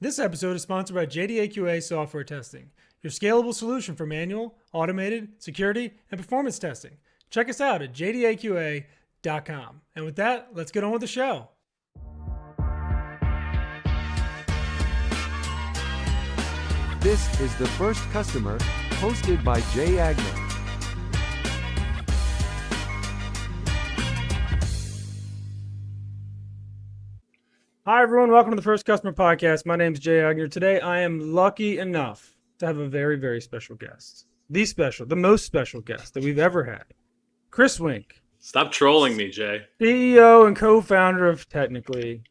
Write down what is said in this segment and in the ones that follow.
This episode is sponsored by JDAQA Software Testing, your scalable solution for manual, automated, security, and performance testing. Check us out at jdaqa.com. And with that, let's get on with the show. This is The First Customer, hosted by Jay Agnew. Hi, everyone. Welcome to the First Customer Podcast. My name is Jay Agnew. Today, I am lucky enough to have a very, very special guest. The most special guest that we've ever had. Chris Wink. Stop trolling me, Jay. CEO and co-founder of Technically,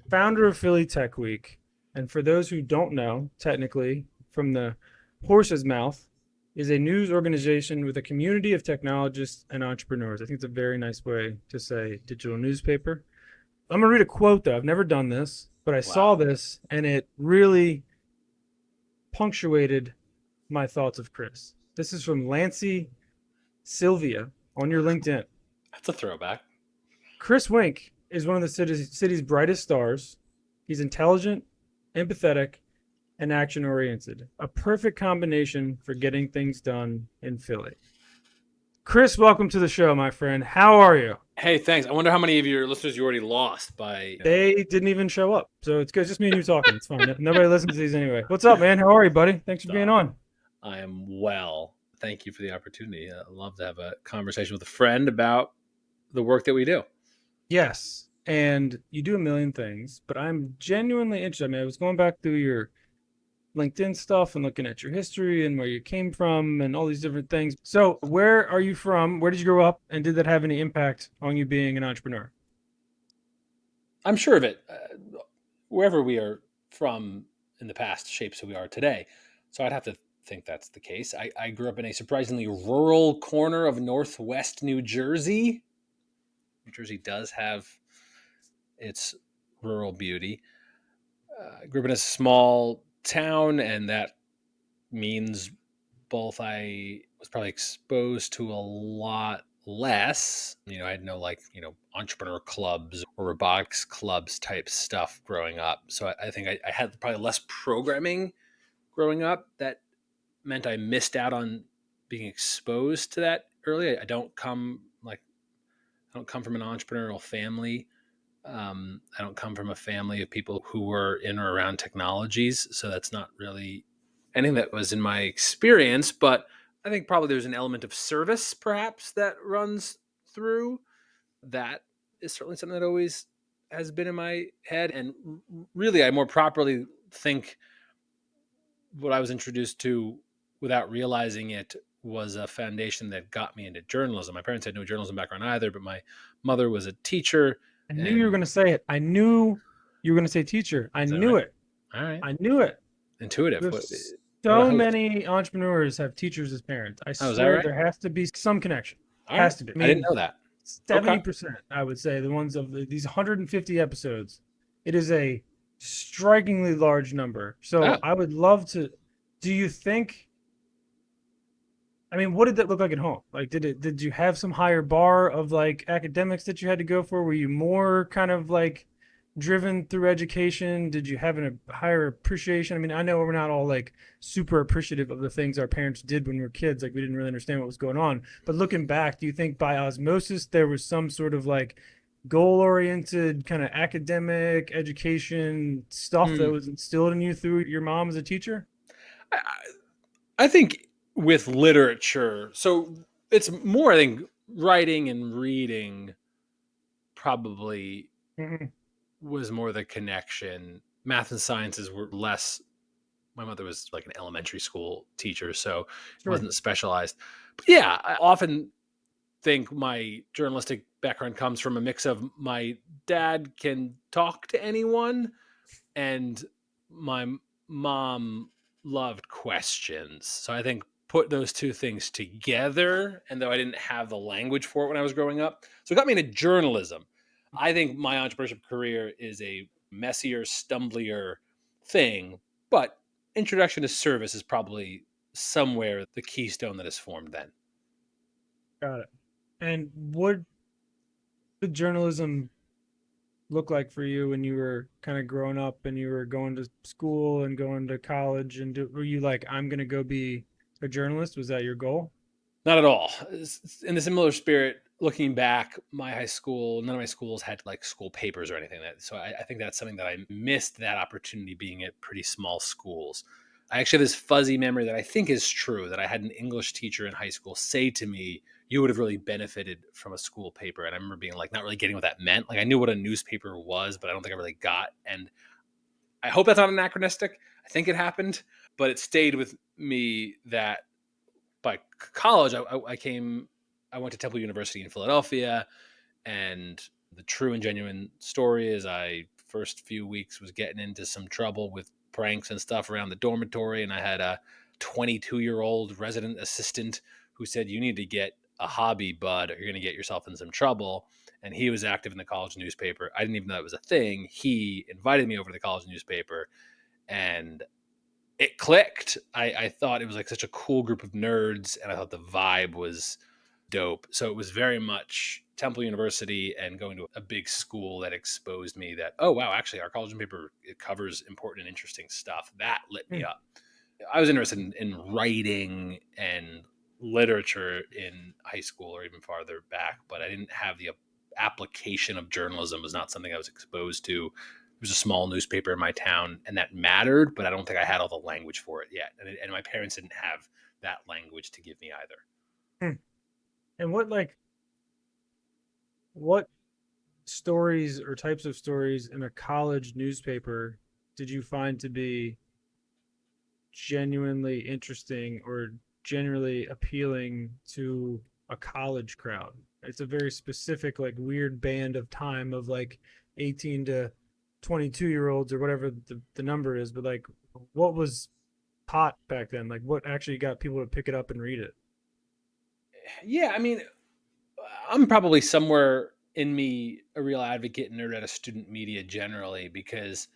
founder of Philly Tech Week. And for those who don't know, Technically, from the horse's mouth, is a news organization with a community of technologists and entrepreneurs. I think it's a very nice way to say digital newspaper. I'm going to read a quote, though. I've never done this, but I saw this, and it really punctuated my thoughts of Chris. This is from Lancey Sylvia on your LinkedIn. That's a throwback. Chris Wink is one of the city's brightest stars. He's intelligent, empathetic, and action-oriented. A perfect combination for getting things done in Philly. Chris, welcome to the show, my friend. How are you? Hey, thanks. I wonder how many of your listeners you already lost by... They didn't even show up, so it's good. It's just me and you talking. It's fine. Nobody listens to these anyway. What's up, man? How are you, buddy? Thanks for being on. I am well. Thank you for the opportunity. I'd love to have a conversation with a friend about the work that we do. Yes, and you do a million things, but I'm genuinely interested. I mean, I was going back through your LinkedIn stuff and looking at your history and where you came from and all these different things. So where are you from? Where did you grow up? And did that have any impact on you being an entrepreneur? I'm sure of it. Wherever we are from in the past shapes who we are today. So I'd have to think that's the case. I grew up in a surprisingly rural corner of Northwest New Jersey. New Jersey does have its rural beauty. I grew up in a small town, and that means both I was probably exposed to a lot less. I had no entrepreneur clubs or robotics clubs type stuff growing up. So I think I had probably less programming growing up. That meant I missed out on being exposed to that early. I don't come from an entrepreneurial family. I don't come from a family of people who were in or around technologies, so that's not really anything that was in my experience, but I think probably there's an element of service perhaps that runs through. That is certainly something that always has been in my head, and really I more properly think what I was introduced to without realizing it was a foundation that got me into journalism. My parents had no journalism background either, but my mother was a teacher. I knew you were going to say it. I knew you were going to say teacher. I knew it. All right. I knew it. Intuitive. So many entrepreneurs have teachers as parents. I swear there has to be some connection. Has to be. I didn't know that. 70%, I would say, the ones of these 150 episodes. It is a strikingly large number. So I would love to. Do you think? I mean, what did that look like at home? Like, did you have some higher bar of like academics that you had to go for? Were you more kind of like driven through education? Did you have a higher appreciation? I mean, I know we're not all like super appreciative of the things our parents did when we were kids. Like, we didn't really understand what was going on. But looking back, do you think by osmosis there was some sort of like goal-oriented kind of academic education stuff that was instilled in you through your mom as a teacher? I think with literature, so it's more, I think, writing and reading probably was more the connection. Math and sciences were less. My mother was like an elementary school teacher, so it wasn't specialized. But yeah, I often think my journalistic background comes from a mix of my dad can talk to anyone and my mom loved questions. So I think put those two things together, and though I didn't have the language for it when I was growing up, so it got me into journalism. I think my entrepreneurship career is a messier, stumblier thing, but introduction to service is probably somewhere the keystone that is formed then. Got it. And what did journalism look like for you when you were kind of growing up and you were going to school and going to college? And were you like, I'm going to go be a journalist? Was that your goal? Not at all. In the similar spirit, looking back, my high school, none of my schools had like school papers or anything. So I think that's something that I missed, that opportunity being at pretty small schools. I actually have this fuzzy memory that I think is true, that I had an English teacher in high school say to me, you would have really benefited from a school paper. And I remember being like, not really getting what that meant. Like I knew what a newspaper was, but I don't think I really got. And I hope that's not anachronistic. I think it happened, but it stayed with me that by college, I went to Temple University in Philadelphia, and the true and genuine story is I first few weeks was getting into some trouble with pranks and stuff around the dormitory, and I had a 22-year-old resident assistant who said, "You need to get a hobby, bud, or you're going to get yourself in some trouble." And he was active in the college newspaper. I didn't even know that was a thing. He invited me over to the college newspaper, and it clicked. I thought it was like such a cool group of nerds, and I thought the vibe was dope. So it was very much Temple University and going to a big school that exposed me that, oh wow, actually our college paper, it covers important and interesting stuff. That lit me Hmm. up. I was interested in writing and literature in high school or even farther back, but I didn't have the application of journalism. Was not something I was exposed to. It was a small newspaper in my town, and that mattered, but I don't think I had all the language for it yet. And my parents didn't have that language to give me either. Hmm. And what stories or types of stories in a college newspaper did you find to be genuinely interesting or genuinely appealing to a college crowd? It's a very specific, like weird band of time of like 18 to 22-year olds or whatever the number is. But like, what was hot back then? Like, what actually got people to pick it up and read it? Yeah, I mean, I'm probably somewhere in me a real advocate nerd out of student media generally, because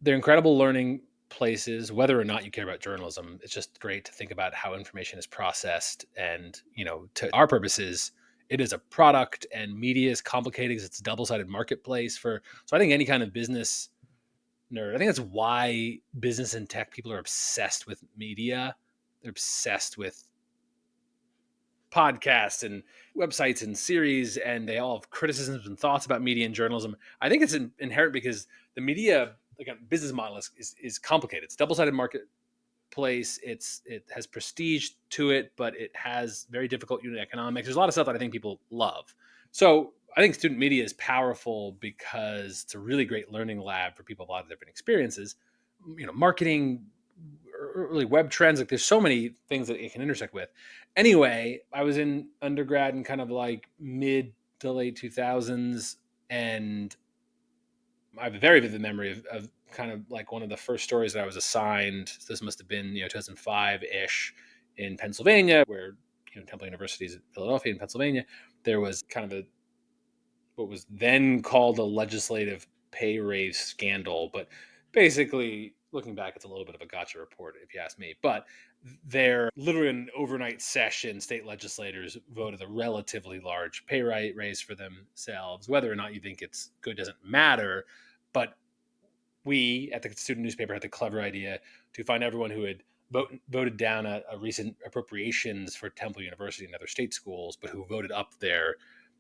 they're incredible learning places. Whether or not you care about journalism, it's just great to think about how information is processed. And to our purposes, it is a product, and media is complicated because it's a double-sided marketplace. For So I think any kind of business nerd, I think that's why business and tech people are obsessed with media. They're obsessed with podcasts and websites and series, and they all have criticisms and thoughts about media and journalism. I think it's inherent because the media, like a business model, is complicated. It's double-sided marketplace. It has prestige to it, but it has very difficult unit economics. There's a lot of stuff that I think people love. So I think student media is powerful because it's a really great learning lab for people with a lot of different experiences. Marketing, early web trends. Like there's so many things that it can intersect with. Anyway, I was in undergrad in kind of like mid to late 2000s, and I have a very vivid memory of kind of like one of the first stories that I was assigned. This must have been 2005 ish in Pennsylvania, where Temple University is in Philadelphia in Pennsylvania. There was kind of what was then called a legislative pay raise scandal. But basically, looking back, it's a little bit of a gotcha report, if you ask me. But there, literally an overnight session, state legislators voted a relatively large pay raise for themselves. Whether or not you think it's good doesn't matter. But we at the student newspaper had the clever idea to find everyone who had voted down a recent appropriations for Temple University and other state schools, but who voted up their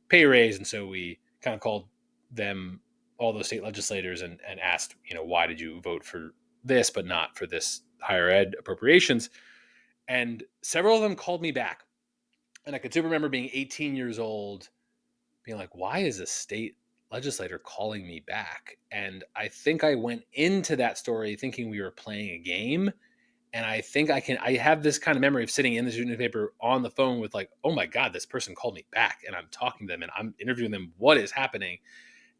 pay raise. And so we kind of called them, all those state legislators, and asked, why did you vote for this but not for this higher ed appropriations? And several of them called me back. And I could still remember being 18 years old, being like, why is a state legislator calling me back? And I think I went into that story thinking we were playing a game. And I think I have this kind of memory of sitting in the student newspaper on the phone with like, oh my God, this person called me back, and I'm talking to them and I'm interviewing them. What is happening?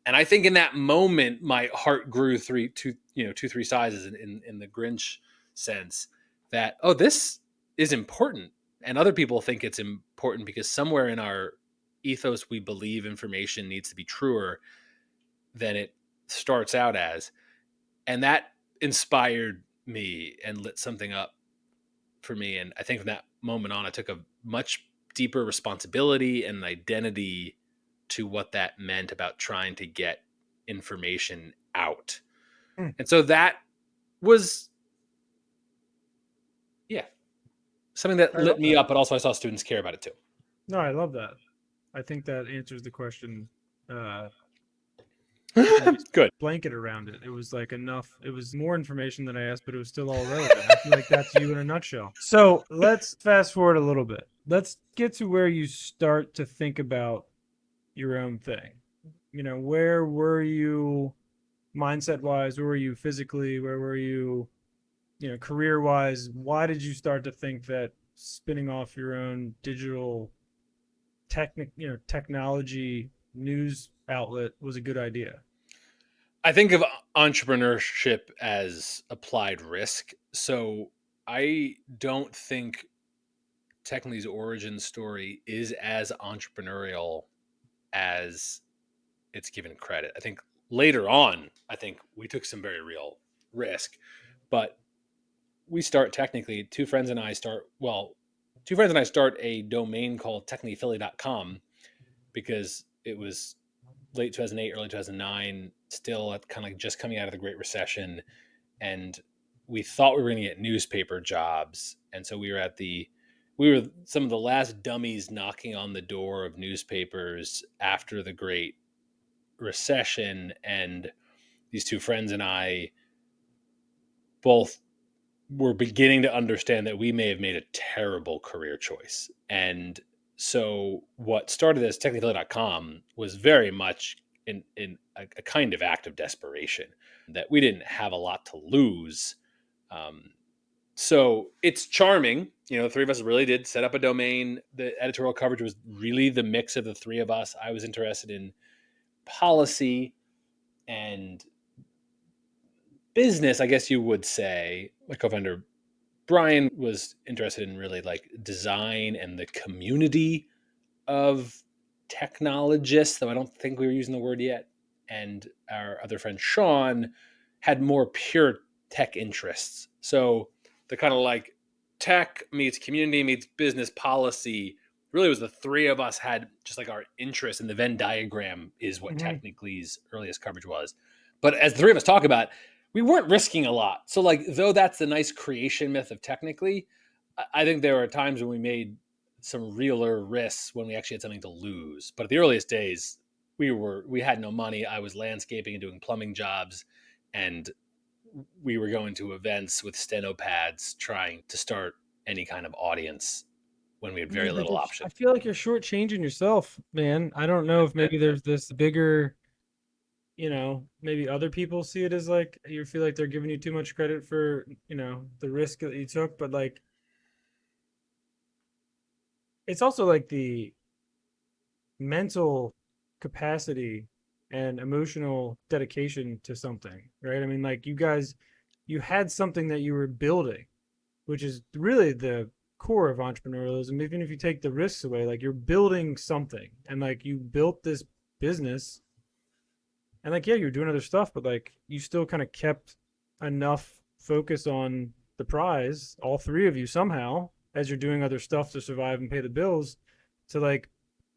And I think in that moment, my heart grew two, 3 sizes in the Grinch sense, that, oh, this is important. And other people think it's important because somewhere in our ethos, we believe information needs to be truer than it starts out as. And that inspired me and lit something up for me. And I think from that moment on, I took a much deeper responsibility and identity to what that meant about trying to get information out. Mm. And so that was, yeah, something that lit me up, but also I saw students care about it too. No, I love that. I think that answers the question. Good. Blanket around it. It was like enough. It was more information than I asked, but it was still all relevant. I feel like that's you in a nutshell. So let's fast forward a little bit. Let's get to where you start to think about your own thing. You know, where were you mindset wise? Where were you physically? Where were you, career wise? Why did you start to think that spinning off your own digital technology news outlet was a good idea? I think of entrepreneurship as applied risk. So I don't think Technically's origin story is as entrepreneurial as it's given credit. I think later on, I think we took some very real risk, but we start technically, two friends and I start a domain called technicallyphilly.com because it was late 2008, early 2009, still at kind of like just coming out of the Great Recession. And we thought we were going to get newspaper jobs. And so we were some of the last dummies knocking on the door of newspapers after the Great Recession. And these two friends and I both were beginning to understand that we may have made a terrible career choice. And so what started as technically.com was very much in a kind of act of desperation that we didn't have a lot to lose. So it's charming. The three of us really did set up a domain. The editorial coverage was really the mix of the three of us. I was interested in policy and business, I guess you would say. My co-founder Brian was interested in really like design and the community of technologists, though I don't think we were using the word yet. And our other friend Sean had more pure tech interests. So the kind of like tech meets community meets business policy really was the three of us had just like our interest, and the Venn diagram is what Technically's earliest coverage was. But as the three of us talk about, we weren't risking a lot. So like, though that's the nice creation myth of Technically, I think there were times when we made some realer risks when we actually had something to lose. But at the earliest days, we had no money. I was landscaping and doing plumbing jobs, and we were going to events with steno pads trying to start any kind of audience when we had very little option. I feel like you're shortchanging yourself, man. I don't know if maybe there's this bigger, maybe other people see it as like you feel like they're giving you too much credit for, the risk that you took, but like it's also like the mental capacity and emotional dedication to something, right? I mean, like you had something that you were building, which is really the core of entrepreneurialism. Even if you take the risks away, like you're building something, and like you built this business, and like, yeah, you're doing other stuff, but like you still kind of kept enough focus on the prize, all three of you somehow, as you're doing other stuff to survive and pay the bills, to like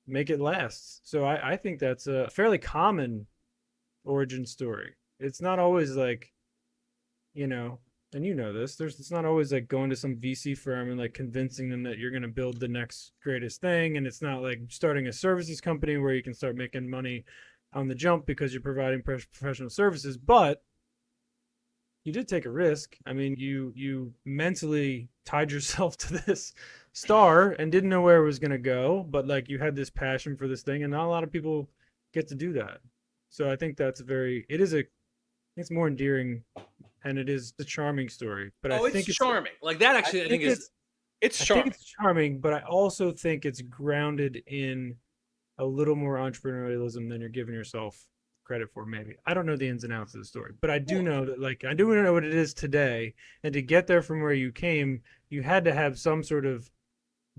make it last. So I think that's a fairly common origin story. It's not always like, and this, it's not always like going to some VC firm and like convincing them that you're going to build the next greatest thing. And it's not like starting a services company where you can start making money on the jump because you're providing professional services. But you did take a risk. I mean, you mentally tied yourself to this star and didn't know where it was going to go, but like you had this passion for this thing, and not a lot of people get to do that. So I think that's it's more endearing, and it is the charming story. But I think it's charming. Like that actually, I think it's charming. I think it's charming, but I also think it's grounded in a little more entrepreneurialism than you're giving yourself credit for. Maybe I don't know the ins and outs of the story, but I do know that like I do know what it is today, and to get there from where you came, you had to have some sort of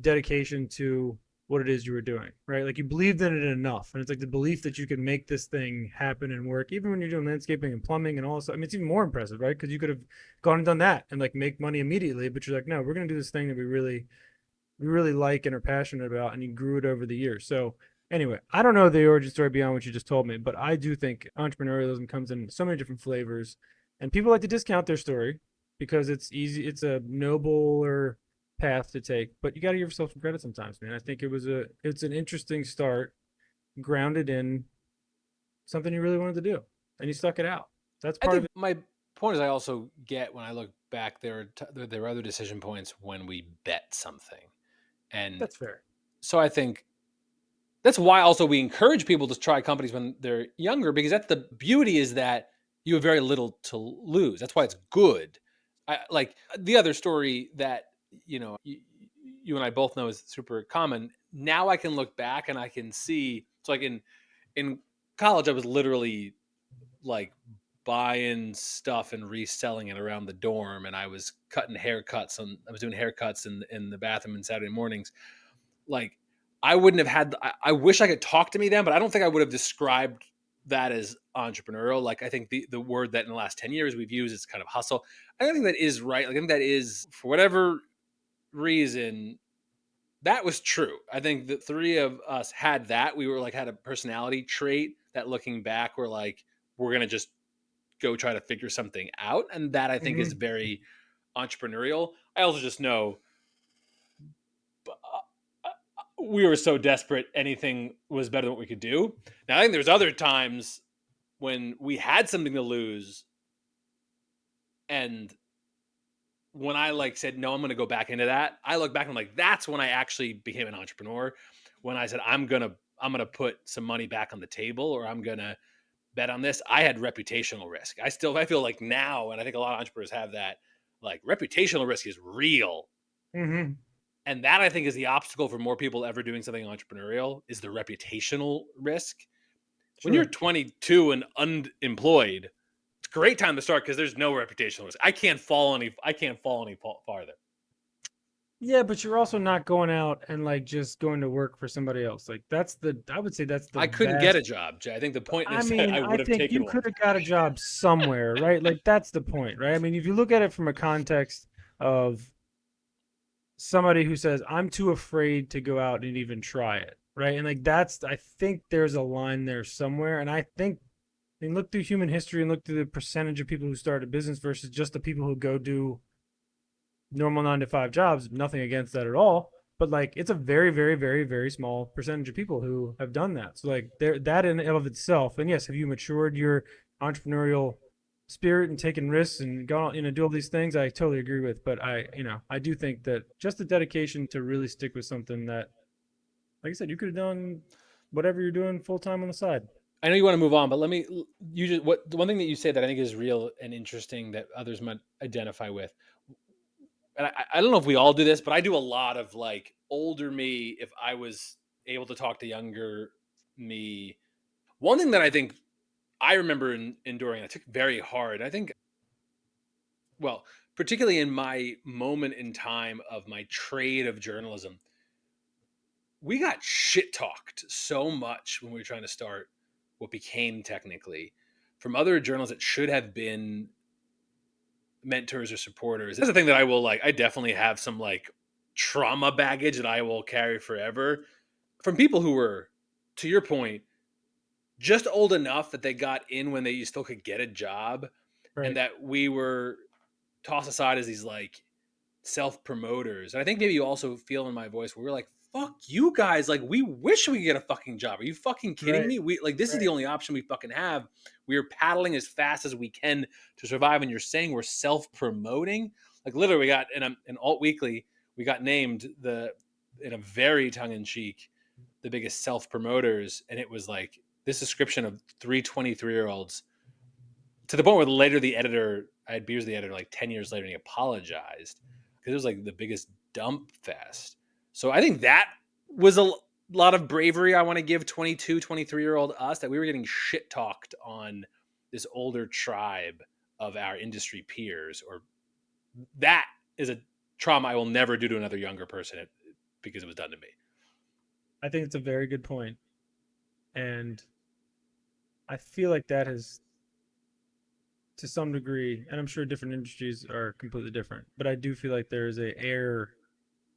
dedication to what it is you were doing, right? Like you believed in it enough, and it's like the belief that you could make this thing happen and work, even when you're doing landscaping and plumbing and all this. I mean, it's even more impressive, right? Because you could have gone and done that and like make money immediately, but you're like, no, we're gonna do this thing that we really like and are passionate about, and you grew it over the years. So Anyway, I don't know the origin story beyond what you just told me, but I do think entrepreneurialism comes in so many different flavors, and people like to discount their story because it's easy, it's a nobler path to take. But you got to give yourself some credit sometimes, man. I think it's an interesting start, grounded in something you really wanted to do, and you stuck it out. That's I part of think it. my point is I also get when I look back there are other decision points when we bet something. And That's fair. so I think that's why also we encourage people to try companies when they're younger, because that's the beauty, is that you have very little to lose. That's why it's good. I like the other story that you and I both know is super common. Now I can look back and I can see. It's like in college I was literally like buying stuff and reselling it around the dorm, and I was cutting haircuts, and I was doing haircuts in the bathroom on Saturday mornings. Like, I wouldn't have had. I wish I could talk to me then, but I don't think I would have described that as entrepreneurial. Like, I think the word that in the last 10 years we've used is kind of hustle. I don't think that is right. Like, I think that is, for whatever reason, that was true. I think the three of us had that. We were like, had a personality trait that, looking back, we're like, we're gonna just go try to figure something out, and that I think is Hmm. very entrepreneurial. I also just know we were so desperate, anything was better than what we could do. Now I think there's other times when we had something to lose, and when I like said no, I'm going to go back into that, I look back and I'm like, that's when I actually became an entrepreneur. When I said I'm gonna put some money back on the table, or I'm gonna bet on this, I had reputational risk. I feel like now, and I think a lot of entrepreneurs have that, like, reputational risk is real. Hmm. And that, I think, is the obstacle for more people ever doing something entrepreneurial, is the reputational risk. When you're Sure. 22 and unemployed, it's a great time to start because there's no reputational risk. I can't fall any farther. Yeah, but you're also not going out and like just going to work for somebody else. Like I would say that's the I couldn't get vast. a job, Jay. I think the point I is that mean, I I would have think taken you one. could have got a job somewhere, right? Like that's the point, right? I mean, if you look at it from a context of somebody who says, "I'm too afraid to go out and even try it," right? And like I think there's a line there somewhere, and I mean, look through human history and look through the percentage of people who start a business versus just the people who go do normal 9 to 5 jobs. Nothing against that at all, but like it's a very, very, very, very small percentage of people who have done that. So like there, that in and of itself, and yes, have you matured your entrepreneurial spirit and taken risks and gone, do all these things? I totally agree with, but I do think that just the dedication to really stick with something that, like I said, you could have done whatever you're doing full time on the side. I know you want to move on, but let me. You just what the one thing that you say that I think is real and interesting that others might identify with. And I don't know if we all do this, but I do a lot of, like, older me. If I was able to talk to younger me, one thing that I think I remember enduring, I took very hard. I think, well, particularly in my moment in time of my trade of journalism, we got shit talked so much when we were trying to start what became technically, from other journals that should have been mentors or supporters. That's the thing that I will, like, I definitely have some, like, trauma baggage that I will carry forever from people who were, to your point, just old enough that they got in when they still could get a job, and Right. that we were tossed aside as these, like, self promoters. And I think maybe you also feel in my voice where we're like, fuck you guys. Like, we wish we could get a fucking job. Are you fucking kidding Right. me? We, like, this is the Right. only option we fucking have. We are paddling as fast as we can to survive. And you're saying we're self promoting? Like, literally, we got in Alt Weekly, we got named in a very tongue in cheek, the biggest self promoters. And it was like this description of 3 23-year-olds, to the point where later the editor, I had beers with the editor like 10 years later, and he apologized because it was like the biggest dump fest. So I think that was a lot of bravery I want to give 22, 23-year-old us, that we were getting shit talked on this older tribe of our industry peers. Or that is a trauma I will never do to another younger person because it was done to me. I think it's a very good point, and I feel like that has, to some degree, and I'm sure different industries are completely different, but I do feel like there is a air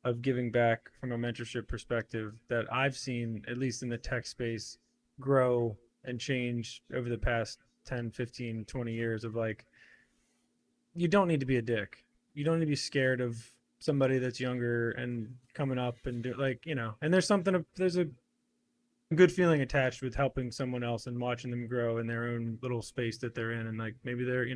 of giving back from a mentorship perspective that I've seen, at least in the tech space, grow and change over the past 10, 15, 20 years of like, you don't need to be a dick. You don't need to be scared of somebody that's younger and coming up and do like, and there's a good feeling attached with helping someone else and watching them grow in their own little space that they're in. And like, maybe they're,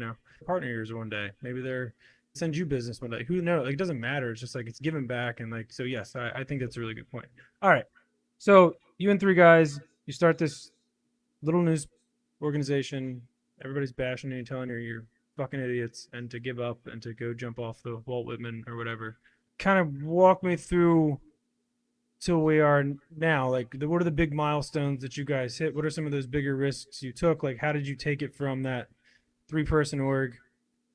partner yours one day, maybe they're send you business one day, who knows? Like, it doesn't matter. It's just like, it's giving back. And like, so yes, I think that's a really good point. All right. So you and three guys, you start this little news organization. Everybody's bashing you and telling you you're fucking idiots and to give up and to go jump off the Walt Whitman or whatever. Kind of walk me through to where we are now. Like, what are the big milestones that you guys hit? What are some of those bigger risks you took? Like, how did you take it from that 3-person org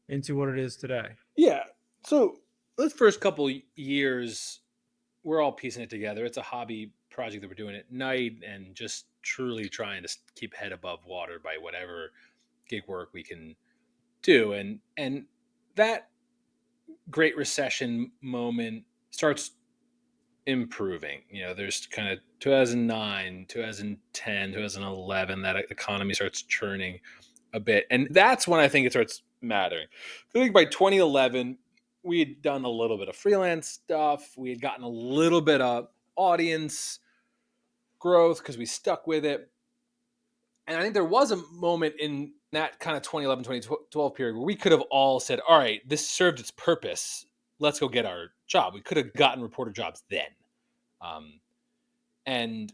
into what it is today? Yeah. So those first couple years, we're all piecing it together. It's a hobby project that we're doing at night and just truly trying to keep head above water by whatever gig work we can do. And that Great Recession moment starts improving. There's kind of 2009, 2010, 2011, that economy starts churning a bit. And that's when I think it starts mattering. I think by 2011, we had done a little bit of freelance stuff. We had gotten a little bit of audience growth because we stuck with it. And I think there was a moment in that kind of 2011, 2012 period where we could have all said, all right, this served its purpose. Let's go get our job. We could have gotten reporter jobs then. And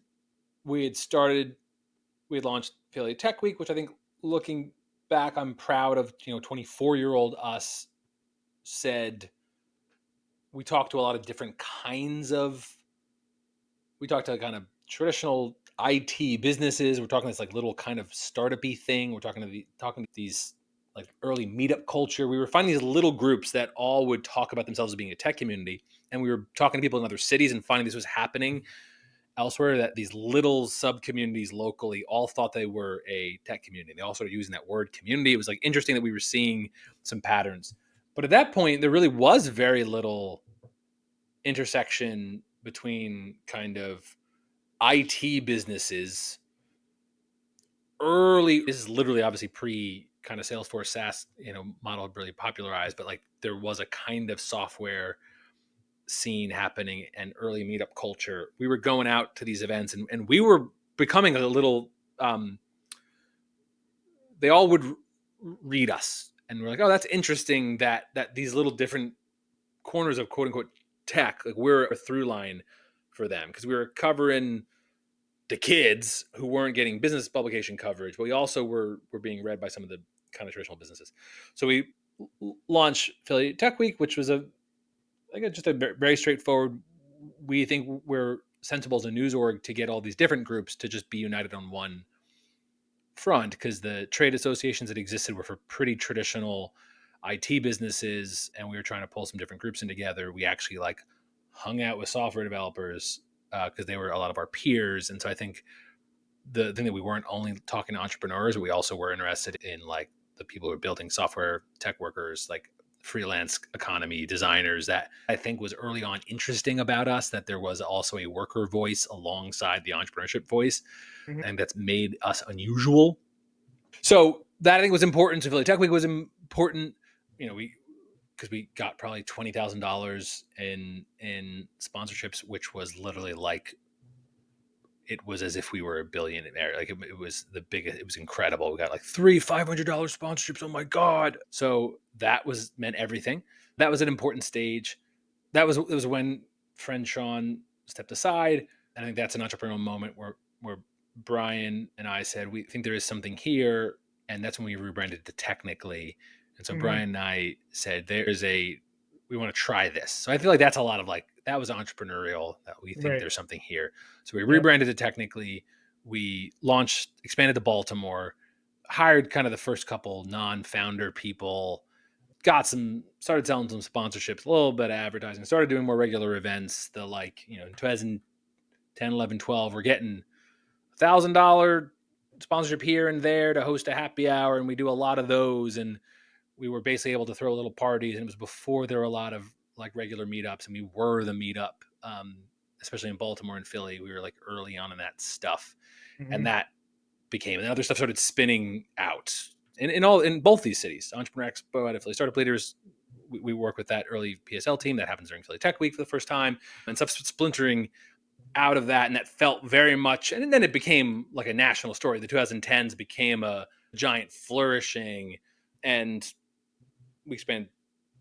we had launched Philly Tech Week, which I think, looking back, I'm proud of. 24-year-old us said, we talked to a lot of different we talked to kind of traditional IT businesses. We're talking this like little kind of startup-y thing. We're talking to these like early meetup culture. We were finding these little groups that all would talk about themselves as being a tech community. And we were talking to people in other cities and finding this was happening elsewhere, that these little sub communities locally all thought they were a tech community. They all started using that word community. It was like interesting that we were seeing some patterns. But at that point, there really was very little intersection between kind of IT businesses early. This is literally obviously pre kind of Salesforce SaaS, model really popularized, but like there was a kind of software scene happening and early meetup culture. We were going out to these events and we were becoming a little, they all would read us and we're like, oh, that's interesting that these little different corners of quote unquote tech, like we're a through line for them because we were covering the kids who weren't getting business publication coverage, but we also were being read by some of the kind of traditional businesses. So we launched Philly Tech Week, which was just a very straightforward. We think we're sensible as a news org to get all these different groups to just be united on one front, because the trade associations that existed were for pretty traditional IT businesses, and we were trying to pull some different groups in together. We actually like hung out with software developers because they were a lot of our peers. And so I think the thing that we weren't only talking to entrepreneurs, we also were interested in like the people who are building software, tech workers, like freelance economy designers. That I think was early on interesting about us, that there was also a worker voice alongside the entrepreneurship voice. Mm-hmm. And that's made us unusual. So that I think was important. So Philly Tech Week was important. Because we got probably $20,000 in sponsorships, which was literally like, it was as if we were a billionaire. Like it was the biggest. It was incredible. We got like 3 $500 sponsorships. Oh my God! So that meant everything. That was an important stage. It was when friend Sean stepped aside. And I think that's an entrepreneurial moment where Brian and I said, we think there is something here, and that's when we rebranded to Technically. And so Brian and I said, we want to try this. So I feel like that's a lot of like, that was entrepreneurial, that we think there's something here. So we rebranded it Technically. We expanded to Baltimore, hired kind of the first couple non-founder people, started selling some sponsorships, a little bit of advertising, started doing more regular events. In 2010, 11, 12, we're getting $1,000 sponsorship here and there to host a happy hour. And we do a lot of those. And we were basically able to throw little parties, and it was before there were a lot of like regular meetups, and we were the meetup, especially in Baltimore and Philly. We were like early on in that stuff, and that became, and other stuff started spinning out in both these cities. Entrepreneur Expo out of Philly Startup Leaders, we work with that early PSL team that happens during Philly Tech Week for the first time, and stuff splintering out of that, and that felt very much, and then it became like a national story. The 2010s became a giant flourishing, and we expanded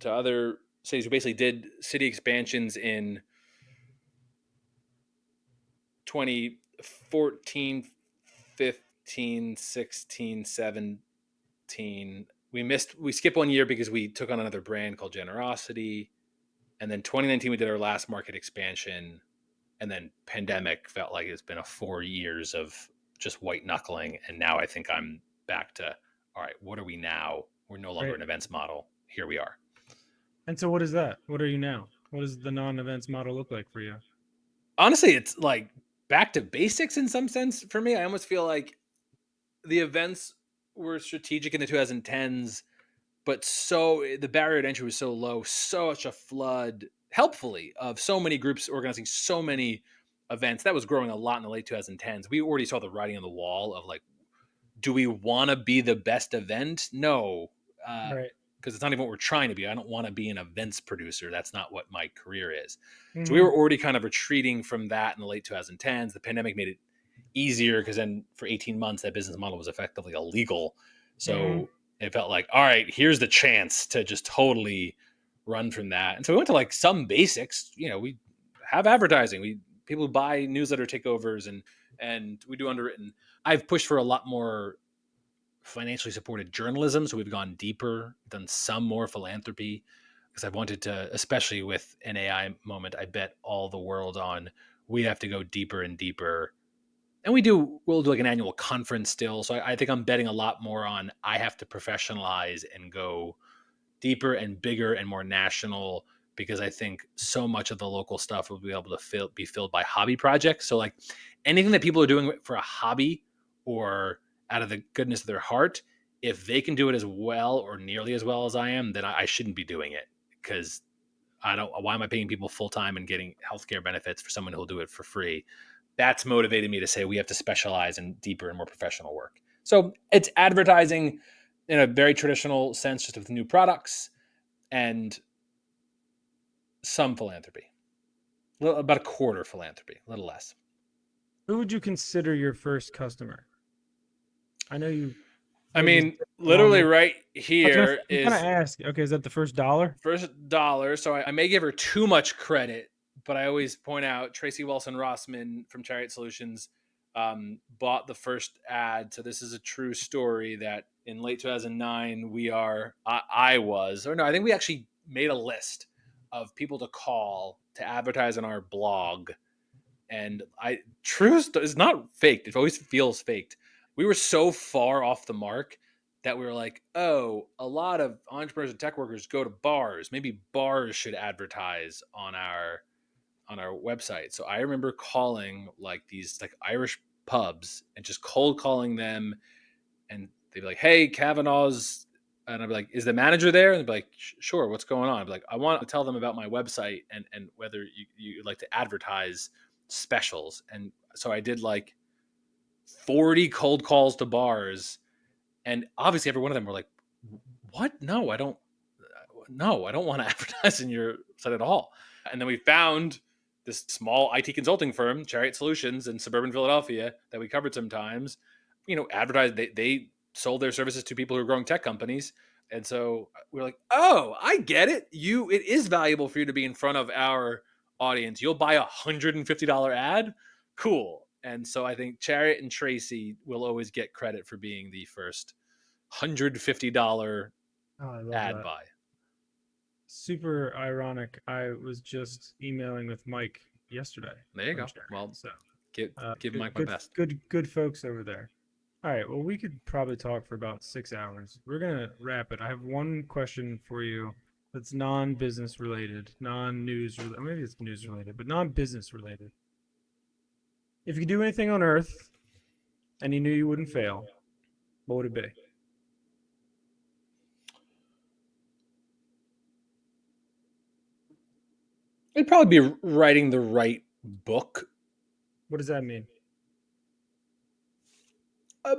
to other cities. We basically did city expansions in 2014, 15, 16, 17. We skipped 1 year because we took on another brand called Generosity, and then 2019 we did our last market expansion. And then pandemic felt like it's been a 4 years of just white knuckling. And now I think I'm back to, all right, what are we now? We're no longer an events model. Here we are. And so what is that? What are you now? What does the non-events model look like for you? Honestly, it's like back to basics in some sense for me. I almost feel like the events were strategic in the 2010s, but so the barrier to entry was so low, such a flood, helpfully, of so many groups organizing so many events. That was growing a lot in the late 2010s. We already saw the writing on the wall of like, do we want to be the best event? No, Right. because it's not even what we're trying to be. I don't want to be an events producer. That's not what my career is. Mm-hmm. So we were already kind of retreating from that in the late 2010s. The pandemic made it easier because then for 18 months, that business model was effectively illegal. So it felt like, all right, here's the chance to just totally run from that. And so we went to like some basics. We have advertising. People buy newsletter takeovers, and we do underwritten. I've pushed for a lot more financially supported journalism. So we've gone deeper, done some more philanthropy, because I wanted to, especially with an AI moment, I bet all the world on, we have to go deeper and deeper. And we'll do like an annual conference still. So I think I'm betting a lot more on, I have to professionalize and go deeper and bigger and more national, because I think so much of the local stuff will be able to be filled by hobby projects. So like anything that people are doing for a hobby or out of the goodness of their heart, if they can do it as well or nearly as well as I am, then I shouldn't be doing it, because why am I paying people full time and getting healthcare benefits for someone who'll do it for free? That's motivated me to say we have to specialize in deeper and more professional work. So it's advertising in a very traditional sense, just with new products, and some philanthropy. About a quarter philanthropy, a little less. Who would you consider your first customer? I know you. I mean, literally right here is. I'm gonna ask. Okay, is that the first dollar? First dollar. So I may give her too much credit, but I always point out Tracy Wilson Rossman from Chariot Solutions bought the first ad. So this is a true story that in late 2009 I think we actually made a list of people to call to advertise on our blog. And truth is not faked. It always feels faked. We were so far off the mark that we were like, oh, a lot of entrepreneurs and tech workers go to bars. Maybe bars should advertise on our website. So I remember calling like these like Irish pubs and just cold calling them, and they'd be like, hey, Kavanaugh's, and I'd be like, is the manager there? And they'd be like, sure, what's going on? I'd be like, I want to tell them about my website and whether you'd like to advertise specials. And so I did like 40 cold calls to bars, and obviously every one of them were like, what? No, I don't want to advertise in your site at all. And then we found this small IT consulting firm, Chariot Solutions, in suburban Philadelphia that we covered sometimes, advertised. They sold their services to people who are growing tech companies. And so we're like, oh, I get it. It is valuable for you to be in front of our audience. You'll buy $150 ad. Cool. And so I think Chariot and Tracy will always get credit for being the first $150 ad buy. Super ironic. I was just emailing with Mike yesterday. There you go. Well, so give Mike my best. Good folks over there. All right. Well, we could probably talk for about 6 hours. We're gonna wrap it. I have one question for you that's non-business related, non-news related. Maybe it's news related, but non-business related. If you could do anything on Earth, and you knew you wouldn't fail, what would it be? It'd probably be writing the right book. What does that mean? A,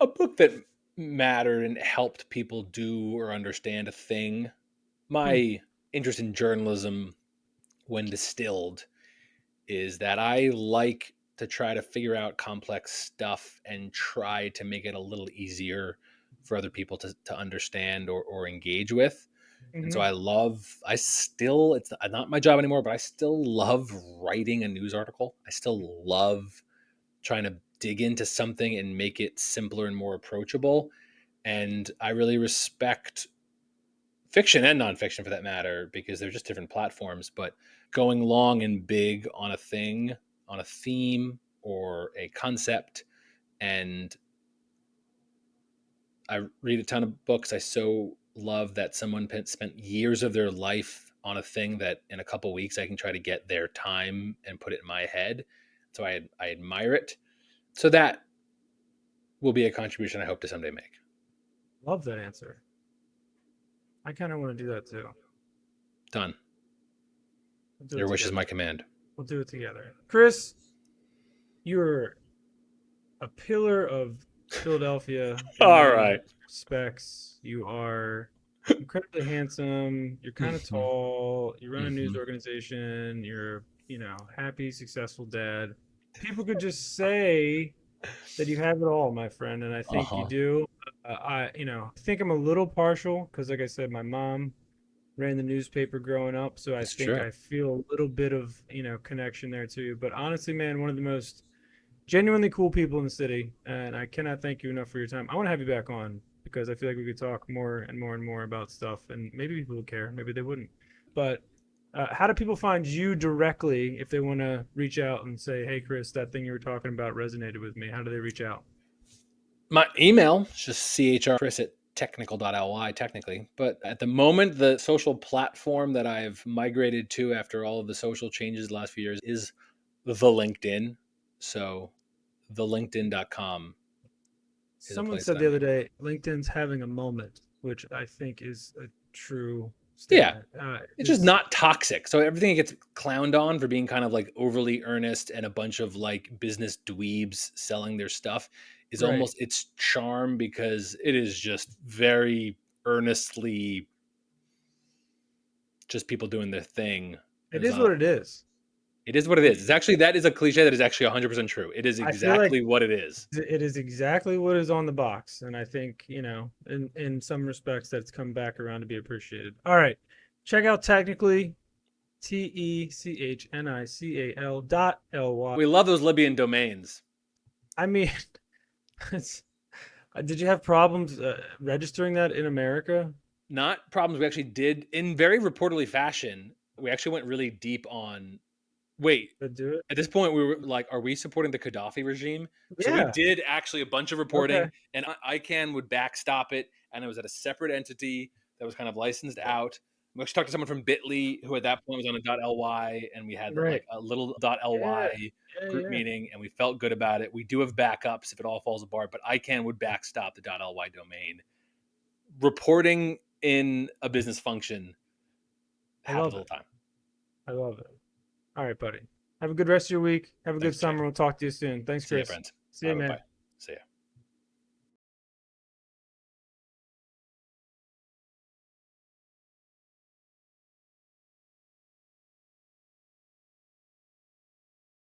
a book that mattered and helped people do or understand a thing. Hmm. My interest in journalism, when distilled, is that I like to try to figure out complex stuff and try to make it a little easier for other people to understand or engage with. And so Mm-hmm. I still, it's not my job anymore, but I still love writing a news article. I still love trying to dig into something and make it simpler and more approachable. And I really respect fiction and nonfiction for that matter, because they're just different platforms. But going long and big on a thing, on a theme or a concept, and I read a ton of books. I so love that someone spent years of their life on a thing that in a couple weeks I can try to get their time and put it in my head. So I admire it. So that will be a contribution I hope to someday make. Love that answer. I kind of want to do that too. Done. We'll do it Your wish is together. my command. We'll do it together. Chris, you're a pillar of Philadelphia in All many right. respects. You are incredibly handsome. You're kind of Mm-hmm. tall. You run a news Mm-hmm. organization. You're, happy, successful dad. People could just say that you have it all, my friend, and I think you Uh-huh. do. I think I'm a little partial because, like I said, my mom ran the newspaper growing up, so I It's think true. I feel a little bit of connection there too. But honestly, man, one of the most genuinely cool people in the city, and I cannot thank you enough for your time. I want to have you back on because I feel like we could talk more and more and more about stuff, and maybe people would care, maybe they wouldn't. But how do people find you directly if they want to reach out and say, "Hey, Chris, that thing you were talking about resonated with me"? How do they reach out? My email is just chrchris at technical.ly, technically. But at the moment, the social platform that I've migrated to after all of the social changes the last few years is the LinkedIn. So thelinkedin.com is a Someone place said that the I'm other able. day, LinkedIn's having a moment, which I think is a true Yeah, statement. it's just Is not toxic. So everything gets clowned on for being kind of like overly earnest and a bunch of like business dweebs selling their stuff is right. almost its charm, because it is just very earnestly just people doing their thing. It There's is not. what it is. It is what it And is. It's actually, that is a cliche that is actually 100% true. It is I feel like exactly what it is. it is exactly what is on the box, and I think in some respects, that's come back around to be appreciated. All right, check out technically technical.ly. We love those Libyan domains. I mean, it's, did you have problems registering that in America? Not problems. We actually did in very reportedly fashion. We actually went really deep on. Wait, To do it? at this point, we were like, are we supporting the Gaddafi regime? So we Yeah. did actually a bunch of reporting, Okay. and ICANN would backstop it, and it was at a separate entity that was kind of licensed out. We actually talked to someone from Bitly who at that point was on a .ly, and we had Right. like a little Yeah. .ly Yeah. group Yeah. meeting, and we felt good about it. We do have backups if it all falls apart, but ICANN would backstop the .ly domain. Reporting in a business function I happens love all it. the time. I love it. All right, buddy. Have a good rest of your week. Have a good Thanks, Jay. summer. We'll talk to you soon. Thanks, See ya, Chris. friends. See All you, right, bye man. bye. See ya.